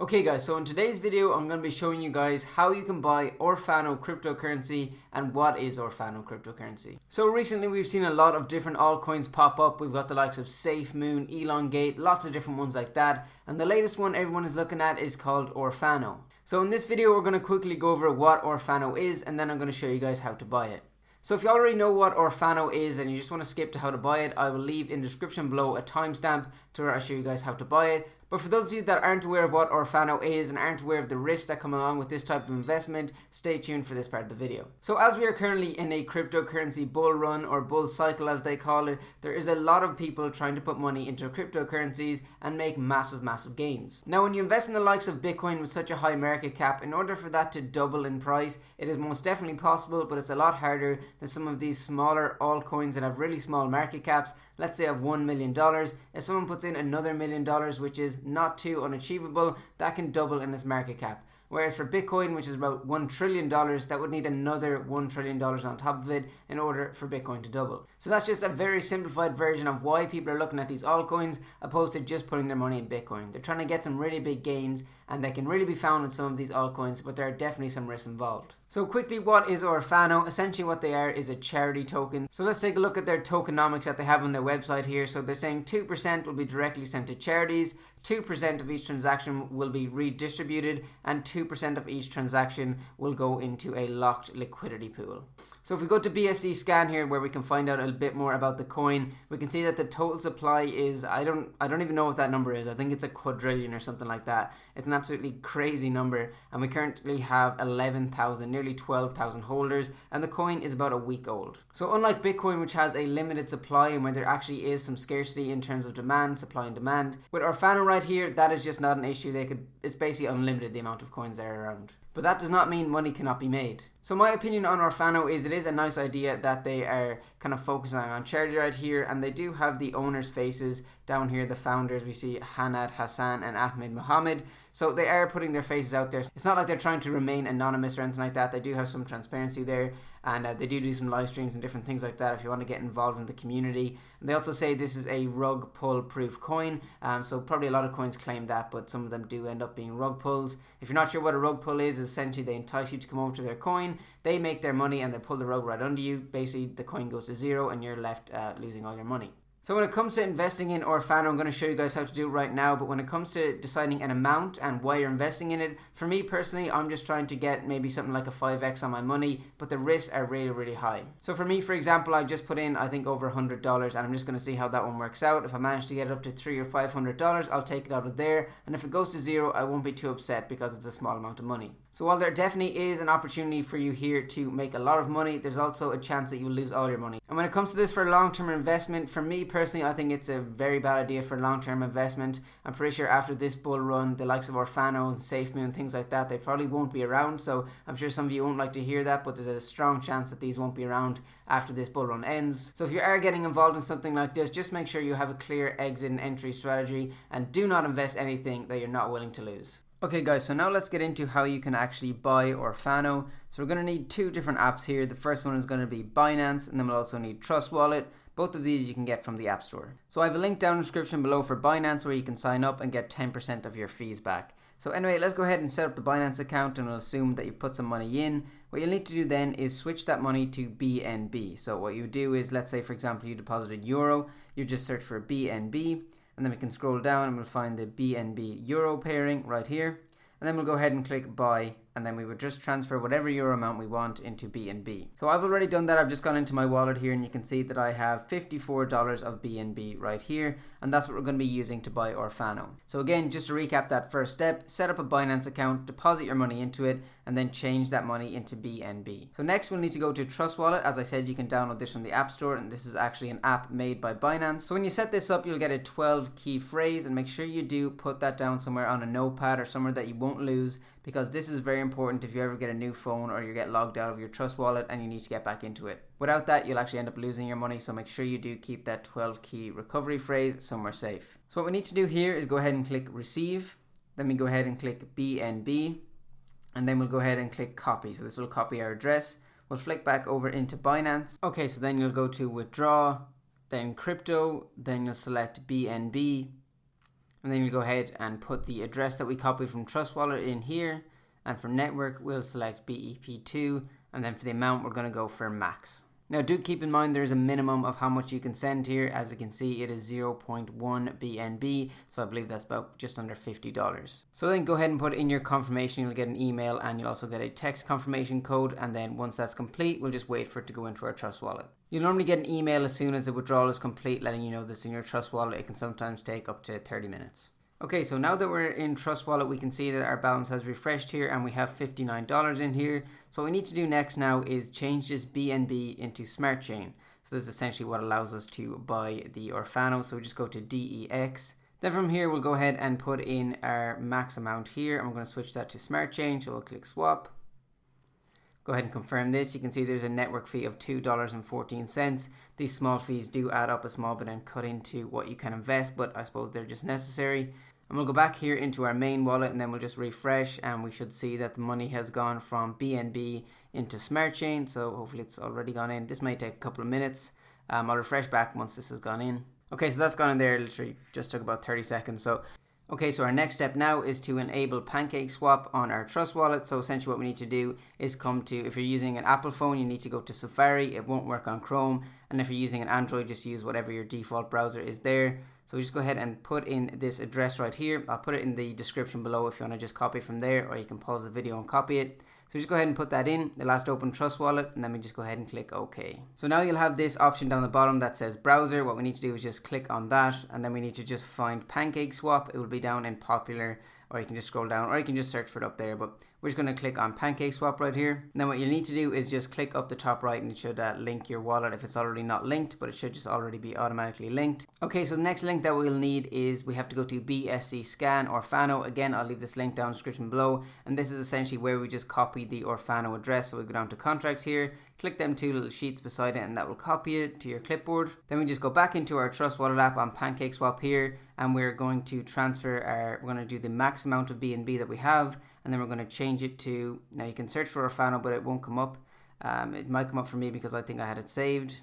Okay guys, so in today's video I'm going to be showing you guys how you can buy Orfano cryptocurrency and what is Orfano cryptocurrency. So recently we've seen a lot of different altcoins pop up. We've got the likes of Safemoon, Elongate, lots of different ones like that, and the latest one everyone is looking at is called Orfano. So in this video we're going to quickly go over what Orfano is, and then I'm going to show you guys how to buy it. So if you already know what Orfano is and you just want to skip to how to buy it, I will leave in the description below a timestamp to where I show you guys how to buy it. But for those of you that aren't aware of what Orfano is and aren't aware of the risks that come along with this type of investment, stay tuned for this part of the video. So as we are currently in a cryptocurrency bull run, or bull cycle as they call it, there is a lot of people trying to put money into cryptocurrencies and make massive gains. Now when you invest in the likes of Bitcoin with such a high market cap, in order for that to double in price, it is most definitely possible, but it's a lot harder than some of these smaller altcoins that have really small market caps. Let's say of $1 million. If someone puts in another $1 million, which is not too unachievable, that can double in its market cap. Whereas for Bitcoin, which is about $1 trillion, that would need another $1 trillion on top of it in order for Bitcoin to double. So that's just a very simplified version of why people are looking at these altcoins opposed to just putting their money in Bitcoin. They're trying to get some really big gains, and they can really be found in some of these altcoins, but there are definitely some risks involved. So quickly, what is Orfano? Essentially what they are is a charity token. So let's take a look at their tokenomics that they have on their website here. So they're saying 2% will be directly sent to charities, 2% of each transaction will be redistributed, and 2% of each transaction will go into a locked liquidity pool. So if we go to BSD scan here, where we can find out a bit more about the coin, we can see that the total supply is, I don't even know what that number is. I think it's a quadrillion or something like that. It's an absolutely crazy number, and we currently have 11,000, nearly 12,000 holders, and the coin is about a week old. So unlike Bitcoin, which has a limited supply and where there actually is some scarcity in terms of demand, supply and demand, with Orfano right here, that is just not an issue. It's basically unlimited, the amount of coins that are around. But that does not mean money cannot be made. So my opinion on Orfano is it is a nice idea that they are kind of focusing on charity right here, and they do have the owners' faces down here, the founders. We see Hanad Hassan and Ahmed Mohammed. So they are putting their faces out there. It's not like they're trying to remain anonymous or anything like that. They do have some transparency there, and they do some live streams and different things like that if you want to get involved in the community. And they also say this is a rug pull proof coin, so probably a lot of coins claim that, but some of them do end up being rug pulls. If you're not sure what a rug pull is essentially they entice you to come over to their coin, they make their money, and they pull the rug right under you. Basically the coin goes to zero and you're left losing all your money. So when it comes to investing in Orfano, I'm going to show you guys how to do it right now, but when it comes to deciding an amount and why you're investing in it, for me personally, I'm just trying to get maybe something like a 5x on my money, but the risks are really high. So for me, for example, I just put in, I think, over $100, and I'm just going to see how that one works out. If I manage to get it up to $300 or $500, I'll take it out of there, and if it goes to zero, I won't be too upset because it's a small amount of money. So while there definitely is an opportunity for you here to make a lot of money, there's also a chance that you will lose all your money. And when it comes to this for long-term investment, for me personally, I think it's a very bad idea for long-term investment. I'm pretty sure after this bull run, the likes of Orfano and Safemoon, things like that, they probably won't be around. So I'm sure some of you won't like to hear that, but there's a strong chance that these won't be around after this bull run ends. So if you are getting involved in something like this, just make sure you have a clear exit and entry strategy, and do not invest anything that you're not willing to lose. Okay guys, so now let's get into how you can actually buy Orfano. So we're going to need two different apps here. The first one is going to be Binance, and then we'll also need Trust Wallet. Both of these you can get from the App Store. So I have a link down in the description below for Binance where you can sign up and get 10% of your fees back. So anyway, let's go ahead and set up the Binance account, and we'll assume that you've put some money in. What you'll need to do then is switch that money to BNB. So what you do is, let's say for example you deposited euro, you just search for BNB, and then we can scroll down and we'll find the BNB euro pairing right here. And then we'll go ahead and click buy, and then we would just transfer whatever euro amount we want into BNB. So I've already done that. I've just gone into my wallet here, and you can see that I have $54 of BNB right here, and that's what we're going to be using to buy Orfano. So again, just to recap that first step, set up a Binance account, deposit your money into it, and then change that money into BNB. So next we'll need to go to Trust Wallet. As I said, you can download this from the App Store, and this is actually an app made by Binance. So when you set this up, you'll get a 12 key phrase, and make sure you do put that down somewhere on a notepad or somewhere that you won't lose, because this is very important if you ever get a new phone or you get logged out of your Trust Wallet and you need to get back into it. Without that, you'll actually end up losing your money, so make sure you do keep that 12 key recovery phrase somewhere safe. So what we need to do here is go ahead and click receive, then we go ahead and click BNB, and then we'll go ahead and click copy. So this will copy our address. We'll flick back over into Binance. Okay, so then you'll go to withdraw, then crypto, then you'll select BNB, And then you'll go ahead and put the address that we copied from Trust Wallet in here. And for network, we'll select BEP2. And then for the amount, we're going to go for max. Now do keep in mind there's a minimum of how much you can send here. As you can see, it is 0.1 BNB, so I believe that's about just under $50. So then go ahead and put in your confirmation. You'll get an email and you'll also get a text confirmation code, and then once that's complete, we'll just wait for it to go into our Trust Wallet. You'll normally get an email as soon as the withdrawal is complete, letting you know this in your Trust Wallet. It can sometimes take up to 30 minutes. Okay, so now that we're in Trust Wallet, we can see that our balance has refreshed here and we have $59 in here. So what we need to do next now is change this BNB into Smart Chain. So this is essentially what allows us to buy the Orfano. So we just go to DEX. Then from here, we'll go ahead and put in our max amount here. And we're going to switch that to Smart Chain. So we'll click swap. Go ahead and confirm this. You can see there's a network fee of $2.14. These small fees do add up a small bit and cut into what you can invest, but I suppose they're just necessary. And we'll go back here into our main wallet and then we'll just refresh, and we should see that the money has gone from BNB into Smart Chain. So hopefully it's already gone in. This may take a couple of minutes. I'll refresh back once this has gone in. Okay, so that's gone in there. Literally just took about 30 seconds. Okay, so our next step now is to enable Pancake Swap on our Trust Wallet. So essentially what we need to do is come to, if you're using an Apple phone, you need to go to Safari. It won't work on Chrome. And if you're using an Android, just use whatever your default browser is there. So we just go ahead and put in this address right here. I'll put it in the description below if you want to just copy it from there, or you can pause the video and copy it. So just go ahead and put that in, the last open Trust Wallet, and then we just go ahead and click OK. So now you'll have this option down the bottom that says browser. What we need to do is just click on that, and then we need to just find Pancake Swap. It will be down in popular, or you can just scroll down, or you can just search for it up there, but we're just going to click on Pancake Swap right here. And then what you'll need to do is just click up the top right, and it should link your wallet if it's already not linked, but it should just already be automatically linked. Okay, so the next link that we'll need is we have to go to BSC Scan Orfano. Again, I'll leave this link down in the description below, and this is essentially where we just copy the Orfano address. So we go down to contracts here, click them two little sheets beside it, and that will copy it to your clipboard. Then we just go back into our Trust Wallet app on Pancake Swap here, and we're going to we're going to do the max amount of BNB that we have, and then we're going to change it to, now you can search for Orfano, but it won't come up. It might come up for me because I think I had it saved.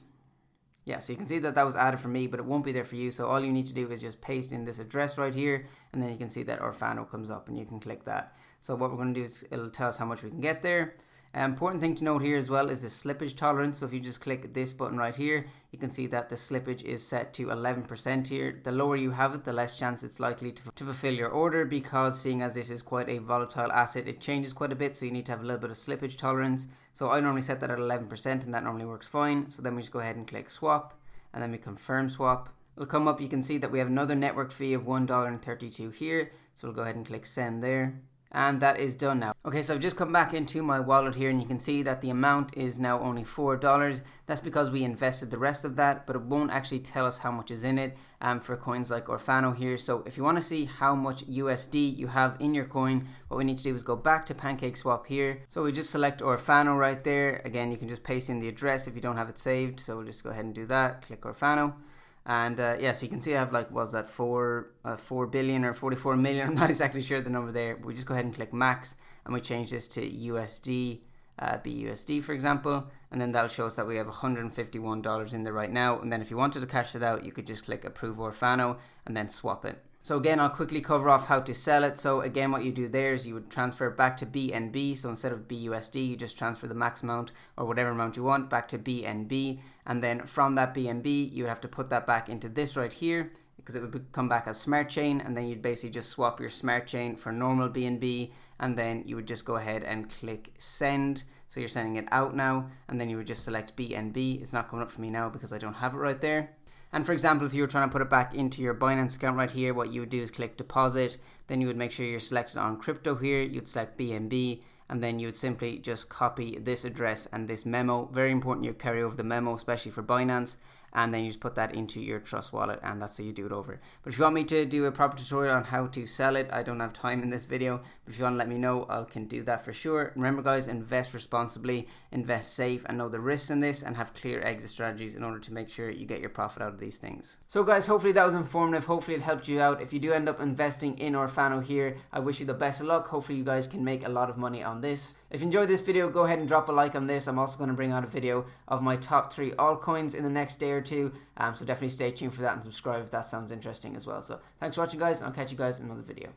Yeah, so you can see that that was added for me, but it won't be there for you. So all you need to do is just paste in this address right here, and then you can see that Orfano comes up, and you can click that. So what we're going to do is it'll tell us how much we can get there. Important thing to note here as well is the slippage tolerance. So if you just click this button right here, you can see that the slippage is set to 11% here. The lower you have it, the less chance it's likely to fulfill your order, because seeing as this is quite a volatile asset, it changes quite a bit, so you need to have a little bit of slippage tolerance. So I normally set that at 11%, and that normally works fine. So then we just go ahead and click swap, and then we confirm swap. It'll come up, you can see that we have another network fee of $1.32 here. So we'll go ahead and click send there. And that is done now. Okay, so I've just come back into my wallet here, and you can see that the amount is now only $4. That's because we invested the rest of that, but it won't actually tell us how much is in it for coins like Orfano here. So if you want to see how much USD you have in your coin, what we need to do is go back to Pancake Swap here. So we just select Orfano right there. Again, you can just paste in the address if you don't have it saved. So we'll just go ahead and do that. Click Orfano. And yeah, so you can see I have like, was that 4 billion or 44 million? I'm not exactly sure the number there. But we just go ahead and click max, and we change this to USD, BUSD for example, and then that'll show us that we have $151 in there right now. And then if you wanted to cash it out, you could just click approve Orfano and then swap it. So again, I'll quickly cover off how to sell it. So again, what you do there is you would transfer it back to BNB. So instead of BUSD, you just transfer the max amount or whatever amount you want back to BNB. And then from that BNB, you would have to put that back into this right here, because it would come back as Smart Chain. And then you'd basically just swap your Smart Chain for normal BNB. And then you would just go ahead and click send. So you're sending it out now. And then you would just select BNB. It's not coming up for me now because I don't have it right there. And for example, if you were trying to put it back into your Binance account right here, what you would do is click deposit. Then you would make sure you're selected on crypto here. You'd select BNB, and then you would simply just copy this address and this memo. Very important you carry over the memo, especially for Binance. And then you just put that into your Trust Wallet, and that's how you do it over. But if you want me to do a proper tutorial on how to sell it, I don't have time in this video. But if you want to let me know, I can do that for sure. Remember guys, invest responsibly, invest safe, and know the risks in this, and have clear exit strategies in order to make sure you get your profit out of these things. So guys, hopefully that was informative. Hopefully it helped you out. If you do end up investing in Orfano here, I wish you the best of luck. Hopefully you guys can make a lot of money on this. If you enjoyed this video, go ahead and drop a like on this. I'm also going to bring out a video of my top 3 altcoins in the next day or two. So definitely stay tuned for that and subscribe if that sounds interesting as well. So thanks for watching, guys, and I'll catch you guys in another video.